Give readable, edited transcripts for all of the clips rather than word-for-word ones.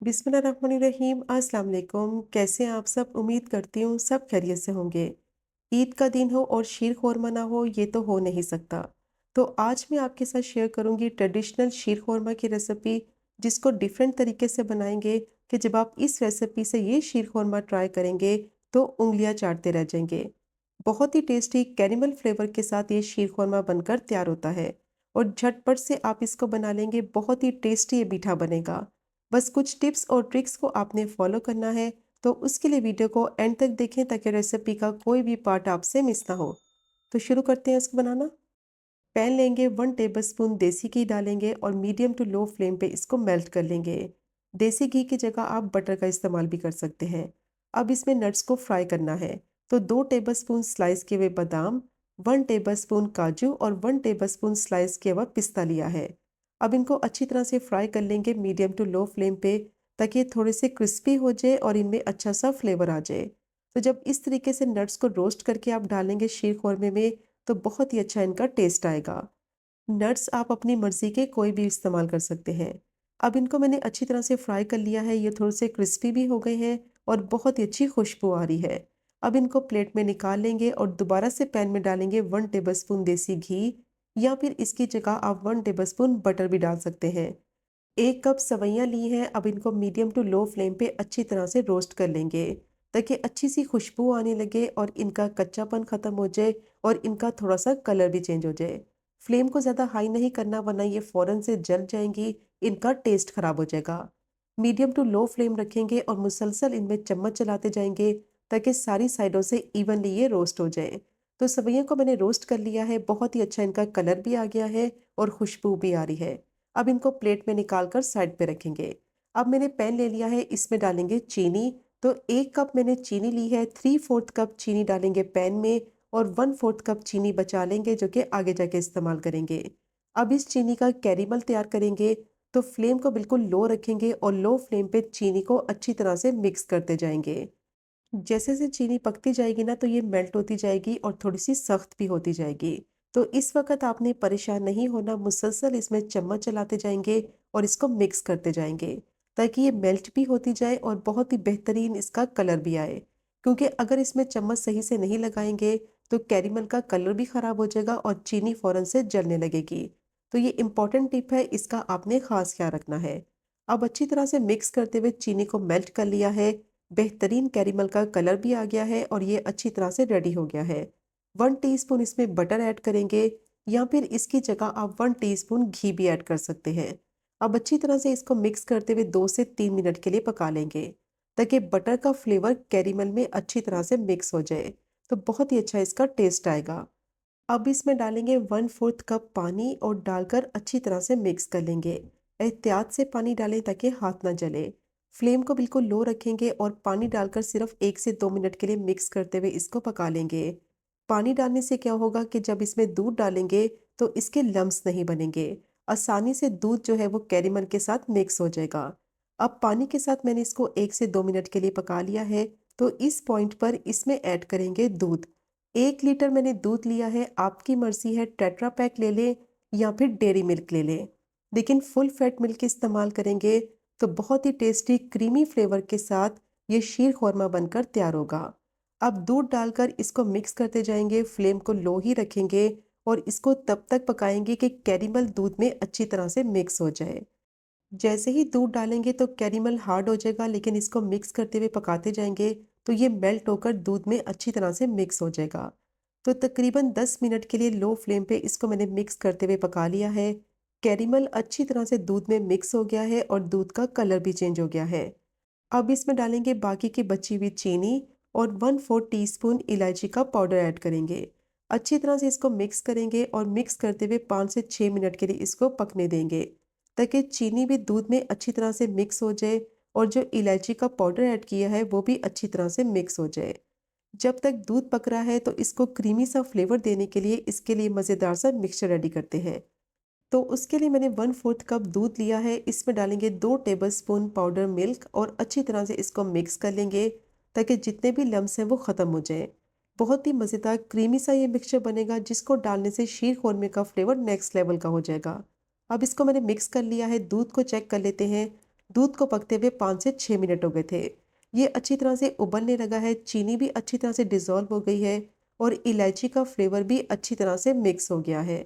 बिस्मिल्लाहिर्रहमानिर्रहीम। अस्सलाम वालेकुम। कैसे हैं आप सब? उम्मीद करती हूँ सब खैरियत से होंगे। ईद का दिन हो और शीर खोरमा ना हो, ये तो हो नहीं सकता। तो आज मैं आपके साथ शेयर करूँगी ट्रेडिशनल शीर खोरमा की रेसिपी, जिसको डिफरेंट तरीके से बनाएंगे कि जब आप इस रेसिपी से ये शीर खोरमा ट्राई करेंगे तो उंगलियां चाटते रह जाएंगे। बहुत ही टेस्टी कैरेमल फ्लेवर के साथ ये शीर खोरमा बनकर तैयार होता है और झटपट से आप इसको बना लेंगे। बहुत ही टेस्टी ये मीठा बनेगा। बस कुछ टिप्स और ट्रिक्स को आपने फॉलो करना है, तो उसके लिए वीडियो को एंड तक देखें ताकि रेसिपी का कोई भी पार्ट आपसे मिस ना हो। तो शुरू करते हैं इसको बनाना। पैन लेंगे, 1 टेबलस्पून देसी घी डालेंगे और मीडियम टू लो फ्लेम पे इसको मेल्ट कर लेंगे। देसी घी की जगह आप बटर का इस्तेमाल भी कर सकते हैं। अब इसमें नट्स को फ्राई करना है। तो 2 टेबलस्पून स्लाइस किए हुए बादाम, 1 टेबलस्पून काजू और 1 टेबलस्पून स्लाइस किया हुआ पिस्ता लिया है। अब इनको अच्छी तरह से फ्राई कर लेंगे मीडियम टू लो फ्लेम पे, ताकि ये थोड़े से क्रिस्पी हो जाए और इनमें अच्छा सा फ्लेवर आ जाए। तो जब इस तरीके से नट्स को रोस्ट करके आप डालेंगे शीर खोरमे में, तो बहुत ही अच्छा इनका टेस्ट आएगा। नट्स आप अपनी मर्जी के कोई भी इस्तेमाल कर सकते हैं। अब इनको मैंने अच्छी तरह से फ्राई कर लिया है, ये थोड़े से क्रिस्पी भी हो गए हैं और बहुत ही अच्छी खुशबू आ रही है। अब इनको प्लेट में निकाल लेंगे और दोबारा से पैन में डालेंगे 1 टेबलस्पून देसी घी, या फिर इसकी जगह आप 1 टेबलस्पून बटर भी डाल सकते हैं। 1 कप सवैयाँ ली हैं। अब इनको मीडियम टू लो फ्लेम पे अच्छी तरह से रोस्ट कर लेंगे, ताकि अच्छी सी खुशबू आने लगे और इनका कच्चापन खत्म हो जाए और इनका थोड़ा सा कलर भी चेंज हो जाए। फ्लेम को ज़्यादा हाई नहीं करना, वरना ये फ़ौरन से जल जाएंगी, इनका टेस्ट खराब हो जाएगा। मीडियम टू लो फ्लेम रखेंगे और मुसलसल इनमें चम्मच चलाते जाएंगे, ताकि सारी साइडों से इवनली ये रोस्ट हो जाए। तो सवैयों को मैंने रोस्ट कर लिया है, बहुत ही अच्छा इनका कलर भी आ गया है और खुशबू भी आ रही है। अब इनको प्लेट में निकाल कर साइड पे रखेंगे। अब मैंने पैन ले लिया है, इसमें डालेंगे चीनी। तो 1 कप मैंने चीनी ली है, 3/4 कप चीनी डालेंगे पैन में और 1/4 कप चीनी बचा लेंगे, जो कि आगे जाके इस्तेमाल करेंगे। अब इस चीनी का कैरेमल तैयार करेंगे, तो फ्लेम को बिल्कुल लो रखेंगे और लो फ्लेम पे चीनी को अच्छी तरह से मिक्स करते जाएंगे। जैसे जैसे चीनी पकती जाएगी ना, तो ये मेल्ट होती जाएगी और थोड़ी सी सख्त भी होती जाएगी। तो इस वक्त आपने परेशान नहीं होना, मुसलसल इसमें चम्मच चलाते जाएंगे और इसको मिक्स करते जाएंगे, ताकि ये मेल्ट भी होती जाए और बहुत ही बेहतरीन इसका कलर भी आए। क्योंकि अगर इसमें चम्मच सही से नहीं लगाएंगे, तो कैरेमल का कलर भी खराब हो जाएगा और चीनी फौरन से जलने लगेगी। तो ये इंपॉर्टेंट टिप है, इसका आपने खास ख्याल रखना है। अब अच्छी तरह से मिक्स करते हुए चीनी को मेल्ट कर लिया है। बेहतरीन कैरेमल का कलर भी आ गया है और ये अच्छी तरह से रेडी हो गया है। 1 टीस्पून इसमें बटर ऐड करेंगे, या फिर इसकी जगह आप 1 टीस्पून घी भी ऐड कर सकते हैं। अब अच्छी तरह से इसको मिक्स करते हुए 2 से 3 मिनट के लिए पका लेंगे, ताकि बटर का फ्लेवर कैरेमल में अच्छी तरह से मिक्स हो जाए। तो बहुत ही अच्छा इसका टेस्ट आएगा। अब इसमें डालेंगे 1/4 कप पानी और डालकर अच्छी तरह से मिक्स कर लेंगे। एहतियात से पानी डालें ताकि हाथ ना जले। फ्लेम को बिल्कुल लो रखेंगे और पानी डालकर सिर्फ 1 से 2 मिनट के लिए मिक्स करते हुए इसको पका लेंगे। पानी डालने से क्या होगा कि जब इसमें दूध डालेंगे, तो इसके लम्स नहीं बनेंगे। आसानी से दूध जो है वो कैरेमल के साथ मिक्स हो जाएगा। अब पानी के साथ मैंने इसको 1 से 2 मिनट के लिए पका लिया है। तो इस पॉइंट पर इसमें ऐड करेंगे दूध। 1 लीटर मैंने दूध लिया है। आपकी मर्जी है, टेट्रा पैक ले लें या फिर डेयरी मिल्क ले लें, लेकिन फुल फैट मिल्क इस्तेमाल करेंगे तो बहुत ही टेस्टी क्रीमी फ्लेवर के साथ ये शीर खोरमा बनकर तैयार होगा। अब दूध डालकर इसको मिक्स करते जाएंगे, फ्लेम को लो ही रखेंगे और इसको तब तक पकाएंगे कि कैरेमल दूध में अच्छी तरह से मिक्स हो जाए। जैसे ही दूध डालेंगे तो कैरेमल हार्ड हो जाएगा, लेकिन इसको मिक्स करते हुए पकाते जाएंगे तो ये मेल्ट होकर दूध में अच्छी तरह से मिक्स हो जाएगा। तो तकरीबन 10 मिनट के लिए लो फ्लेम पे इसको मैंने मिक्स करते हुए पका लिया है। कैरेमल अच्छी तरह से दूध में मिक्स हो गया है और दूध का कलर भी चेंज हो गया है। अब इसमें डालेंगे बाकी की बची हुई चीनी और 1/4 टीस्पून इलायची का पाउडर ऐड करेंगे। अच्छी तरह से इसको मिक्स करेंगे और मिक्स करते हुए 5 से 6 मिनट के लिए इसको पकने देंगे, ताकि चीनी भी दूध में अच्छी तरह से मिक्स हो जाए और जो इलायची का पाउडर ऐड किया है वो भी अच्छी तरह से मिक्स हो जाए। जब तक दूध पक रहा है, तो इसको क्रीमी सा फ्लेवर देने के लिए इसके लिए मज़ेदार सा मिक्सचर रेडी करते हैं। तो उसके लिए मैंने 1/4 कप दूध लिया है। इसमें डालेंगे 2 टेबलस्पून पाउडर मिल्क और अच्छी तरह से इसको मिक्स कर लेंगे, ताकि जितने भी लम्स हैं वो ख़त्म हो जाए। बहुत ही मज़ेदार क्रीमी सा ये मिक्सचर बनेगा, जिसको डालने से शीर खोरमे का फ्लेवर नेक्स्ट लेवल का हो जाएगा। अब इसको मैंने मिक्स कर लिया है। दूध को चेक कर लेते हैं। दूध को पकते हुए 5 से 6 मिनट हो गए थे। ये अच्छी तरह से उबलने लगा है, चीनी भी अच्छी तरह से डिज़ोल्व हो गई है और इलायची का फ्लेवर भी अच्छी तरह से मिक्स हो गया है।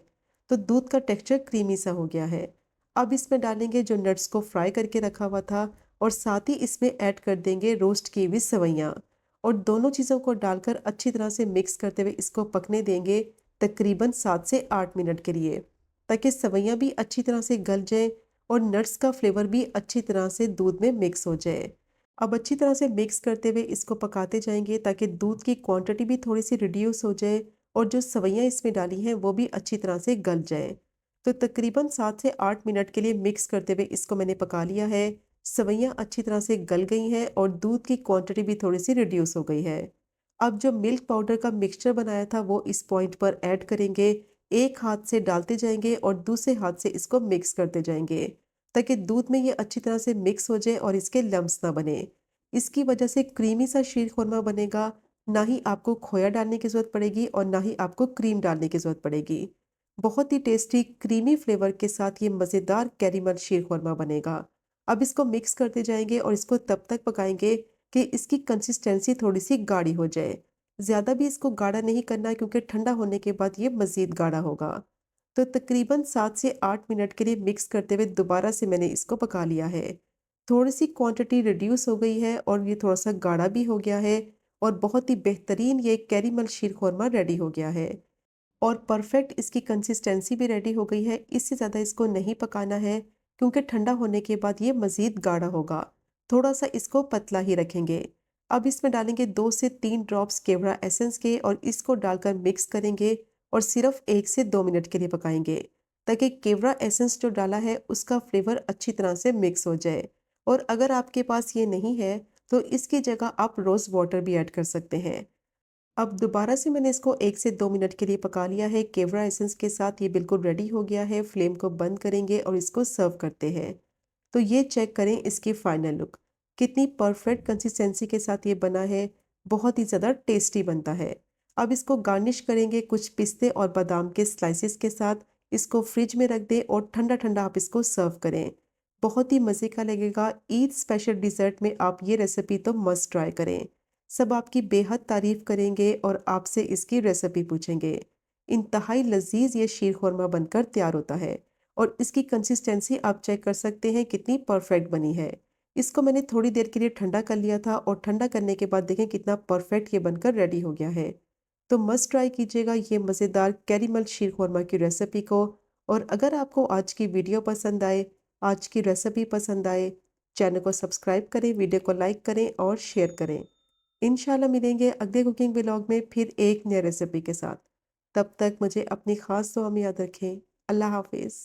तो दूध का टेक्सचर क्रीमी सा हो गया है। अब इसमें डालेंगे जो नट्स को फ्राई करके रखा हुआ था और साथ ही इसमें ऐड कर देंगे रोस्ट की हुई सेवइयाँ और दोनों चीज़ों को डालकर अच्छी तरह से मिक्स करते हुए इसको पकने देंगे तकरीबन 7 से 8 मिनट के लिए, ताकि सेवइयाँ भी अच्छी तरह से गल जाएँ और नट्स का फ्लेवर भी अच्छी तरह से दूध में मिक्स हो जाए। अब अच्छी तरह से मिक्स करते हुए इसको पकाते जाएंगे ताकि दूध की क्वांटिटी भी थोड़ी सी रिड्यूस हो जाए और जो सेवइयाँ इसमें डाली हैं वो भी अच्छी तरह से गल जाए। तो तकरीबन 7 से 8 मिनट के लिए मिक्स करते हुए इसको मैंने पका लिया है। सेवइयाँ अच्छी तरह से गल गई हैं और दूध की क्वांटिटी भी थोड़ी सी रिड्यूस हो गई है। अब जो मिल्क पाउडर का मिक्सचर बनाया था वो इस पॉइंट पर ऐड करेंगे। एक हाथ से डालते जाएंगे और दूसरे हाथ से इसको मिक्स करते जाएंगे ताकि दूध में ये अच्छी तरह से मिक्स हो जाए और इसके लम्स ना बने। इसकी वजह से क्रीमी सा शीर खुरमा बनेगा। ना ही आपको खोया डालने की ज़रूरत पड़ेगी और ना ही आपको क्रीम डालने की ज़रूरत पड़ेगी। बहुत ही टेस्टी क्रीमी फ्लेवर के साथ ये मज़ेदार कैरेमल शीर खुरमा बनेगा। अब इसको मिक्स करते जाएंगे और इसको तब तक पकाएंगे कि इसकी कंसिस्टेंसी थोड़ी सी गाढ़ी हो जाए। ज़्यादा भी इसको गाढ़ा नहीं करना है क्योंकि ठंडा होने के बाद ये मज़ीद गाढ़ा होगा। तो तकरीबन 7 से 8 मिनट के लिए मिक्स करते हुए दोबारा से मैंने इसको पका लिया है। थोड़ी सी क्वांटिटी रिड्यूस हो गई है और ये थोड़ा सा गाढ़ा भी हो गया है और बहुत ही बेहतरीन ये कैरेमल शीर खुरमा रेडी हो गया है और परफेक्ट इसकी कंसिस्टेंसी भी रेडी हो गई है। इससे ज़्यादा इसको नहीं पकाना है क्योंकि ठंडा होने के बाद ये मज़ीद गाढ़ा होगा। थोड़ा सा इसको पतला ही रखेंगे। अब इसमें डालेंगे 2 से 3 ड्रॉप्स केवड़ा एसेंस के और इसको डालकर मिक्स करेंगे और सिर्फ 1 से 2 मिनट के लिए पकाएंगे ताकि केवड़ा एसेंस जो डाला है उसका फ्लेवर अच्छी तरह से मिक्स हो जाए। और अगर आपके पास ये नहीं है तो इसकी जगह आप रोज़ वाटर भी ऐड कर सकते हैं। अब दोबारा से मैंने इसको 1 से 2 मिनट के लिए पका लिया है केवड़ा एसेंस के साथ। ये बिल्कुल रेडी हो गया है। फ्लेम को बंद करेंगे और इसको सर्व करते हैं। तो ये चेक करें इसकी फाइनल लुक। कितनी परफेक्ट कंसिस्टेंसी के साथ ये बना है। बहुत ही ज़्यादा टेस्टी बनता है। अब इसको गार्निश करेंगे कुछ पिस्ते और बादाम के स्लाइसेस के साथ। इसको फ्रिज में रख दें और ठंडा ठंडा आप इसको सर्व करें। बहुत ही मज़े का लगेगा। ईद स्पेशल डिज़र्ट में आप ये रेसिपी तो मस्ट ट्राई करें। सब आपकी बेहद तारीफ करेंगे और आपसे इसकी रेसिपी पूछेंगे। इंतहाई लजीज ये शीर खुरमा बनकर तैयार होता है और इसकी कंसिस्टेंसी आप चेक कर सकते हैं कितनी परफेक्ट बनी है। इसको मैंने थोड़ी देर के लिए ठंडा कर लिया था और ठंडा करने के बाद देखें कितना परफेक्ट ये बनकर रेडी हो गया है। तो मस्ट ट्राई कीजिएगा ये मज़ेदार कैरेमल शीर खुरमा की रेसिपी को। और अगर आपको आज की वीडियो पसंद आए, आज की रेसिपी पसंद आए, चैनल को सब्सक्राइब करें, वीडियो को लाइक करें और शेयर करें। इंशाल्लाह मिलेंगे अगले कुकिंग व्लॉग में फिर एक नई रेसिपी के साथ। तब तक मुझे अपनी ख़ास दुआ में याद रखें। अल्लाह हाफ़िज़।